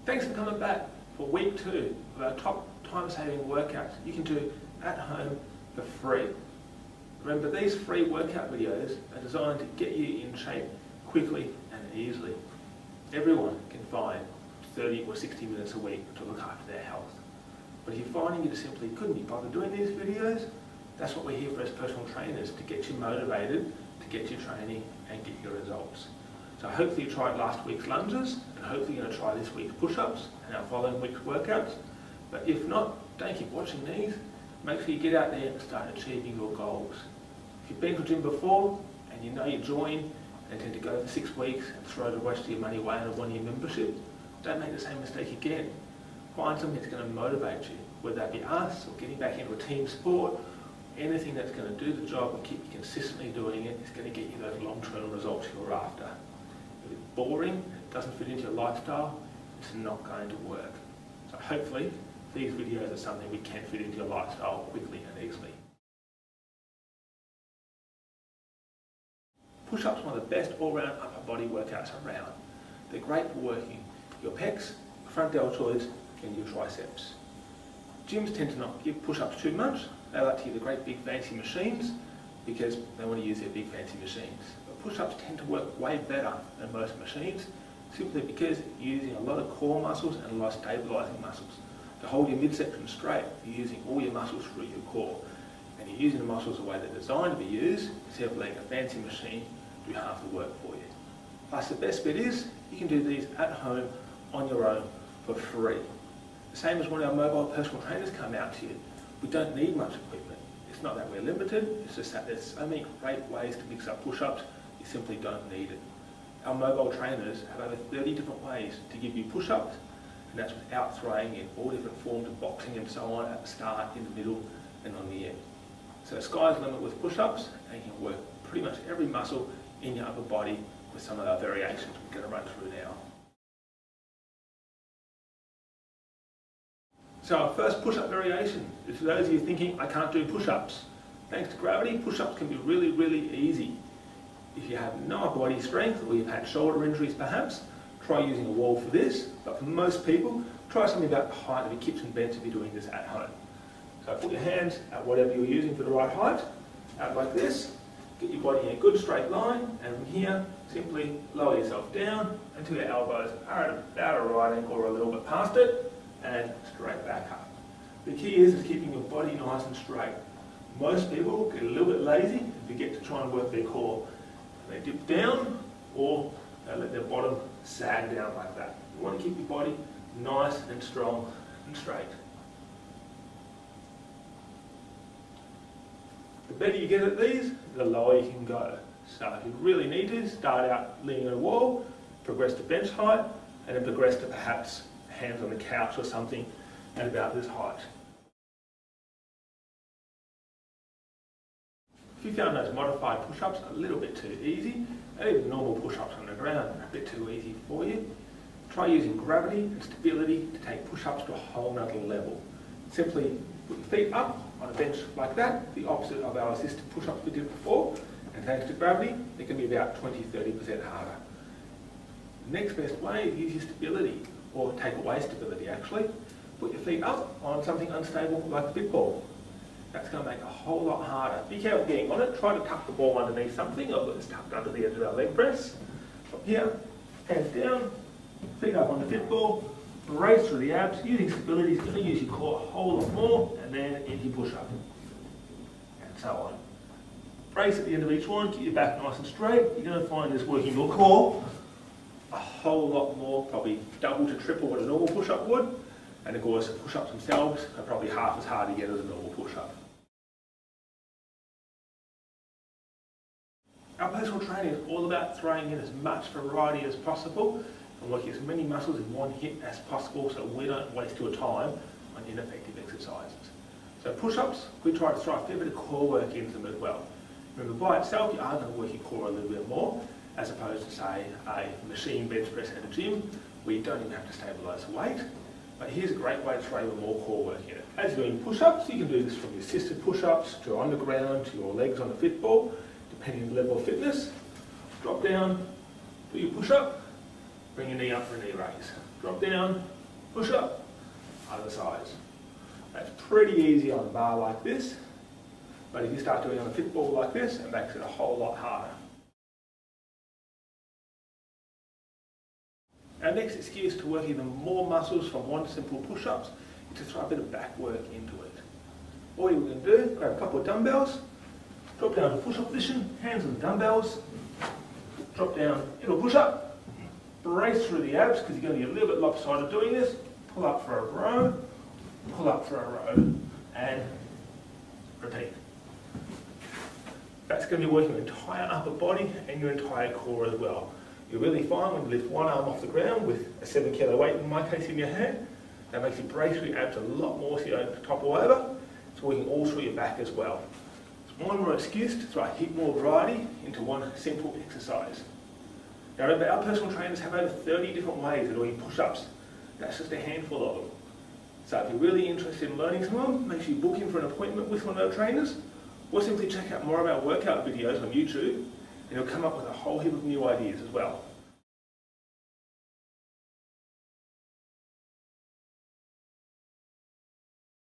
Thanks for coming back for week 2 of our top time-saving workouts you can do at home for free. Remember, these free workout videos are designed to get you in shape quickly and easily. Everyone can find 30 or 60 minutes a week to look after their health. But if you're finding you just simply couldn't be bothered doing these videos, that's what we're here for as personal trainers, to get you motivated, to get you training and get your results. So hopefully you tried last week's lunges, and hopefully you're going to try this week's push-ups and our following week's workouts. But if not, don't keep watching these. Make sure you get out there and start achieving your goals. If you've been to a gym before and you know you join and tend to go for 6 weeks and throw the rest of your money away on a 1-year membership, don't make the same mistake again. Find something that's going to motivate you, whether that be us or getting back into a team sport. Anything that's going to do the job and keep you consistently doing it is going to get you those long-term results you're after. If it's boring, it doesn't fit into your lifestyle, it's not going to work. So hopefully these videos are something we can fit into your lifestyle quickly and easily. Push-ups are one of the best all-round upper body workouts around. They're great for working your pecs, front deltoids and your triceps. Gyms tend to not give push-ups too much. They like to use the great big fancy machines because they want to use their big fancy machines. But push-ups tend to work way better than most machines simply because you're using a lot of core muscles and a lot of stabilising muscles. To hold your midsection straight, you're using all your muscles through your core. And you're using the muscles the way they're designed to be used instead of letting a fancy machine do half the work for you. Plus the best bit is you can do these at home on your own for free. The same as when our mobile personal trainers come out to you. We don't need much equipment. It's not that we're limited, it's just that there's so many great ways to mix up push-ups, you simply don't need it. Our mobile trainers have over 30 different ways to give you push-ups, and that's without throwing in all different forms of boxing and so on at the start, in the middle and on the end. So sky's the limit with push-ups, and you can work pretty much every muscle in your upper body with some of our variations we're going to run through now. So our first push-up variation is for those of you thinking, I can't do push-ups. Thanks to gravity, push-ups can be really, really easy. If you have no upper body strength or you've had shoulder injuries perhaps, try using a wall for this. But for most people, try something about the height of your kitchen bench if you're doing this at home. So put your hands at whatever you're using for the right height, out like this. Get your body in a good straight line, and from here, simply lower yourself down until your elbows are at about a right angle or a little bit past it, and straight back up. The key is keeping your body nice and straight. Most people get a little bit lazy and forget to try and work their core. They dip down or they let their bottom sag down like that. You want to keep your body nice and strong and straight. The better you get at these, the lower you can go. So if you really need to, start out leaning on a wall, progress to bench height, and then progress to perhaps hands on the couch or something at about this height. If you found those modified push-ups a little bit too easy, and even normal push-ups on the ground are a bit too easy for you, try using gravity and stability to take push-ups to a whole nother level. Simply put your feet up on a bench like that, the opposite of our assisted push-ups we did before, and thanks to gravity, they can be about 20-30% harder. The next best way is use your stability, or take away stability actually. Put your feet up on something unstable like a fit ball. That's going to make it a whole lot harder. Be careful getting on it. Try to tuck the ball underneath something, or it's tucked under the edge of our leg press. From here, hands down, feet up on the fit ball, brace through the abs. Using stability is going to use your core a whole lot more, and then into your push-up, and so on. Brace at the end of each one, keep your back nice and straight. You're going to find this working your core a whole lot more, probably double to triple what a normal push-up would. And of course, push-ups themselves are probably half as hard to get as a normal push-up. Our personal training is all about throwing in as much variety as possible and working as many muscles in one hit as possible so we don't waste your time on ineffective exercises. So push-ups, we try to throw a fair bit of core work into them as well. Remember, by itself, you are going to work your core a little bit more, as opposed to, say, a machine bench press at a gym, where you don't even have to stabilise the weight. But here's a great way to throw even more core work in it. As you're doing push-ups, you can do this from your assisted push-ups to on the ground, to your legs on the fit ball, depending on the level of fitness. Drop down, do your push-up, bring your knee up for a knee raise. Drop down, push up, other sides. That's pretty easy on a bar like this, but if you start doing it on a fit ball like this, it makes it a whole lot harder. Our next excuse to work even more muscles from one simple push-ups is to throw a bit of back work into it. All you're going to do, grab a couple of dumbbells, drop down to push-up position, hands on the dumbbells, drop down into a push-up, brace through the abs because you're going to be a little bit lopsided doing this, pull up for a row, pull up for a row, and repeat. That's going to be working your entire upper body and your entire core as well. You're really fine when you lift one arm off the ground with a 7 kilo weight, in my case, in your hand. That makes you brace your abs a lot more so you don't topple over. It's working all through your back as well. It's one more excuse to throw a heap more variety into one simple exercise. Now remember, our personal trainers have over 30 different ways of doing push-ups. That's just a handful of them. So if you're really interested in learning some of them, make sure you book in for an appointment with one of our trainers, or simply check out more of our workout videos on YouTube, and you'll come up with a whole heap of new ideas as well.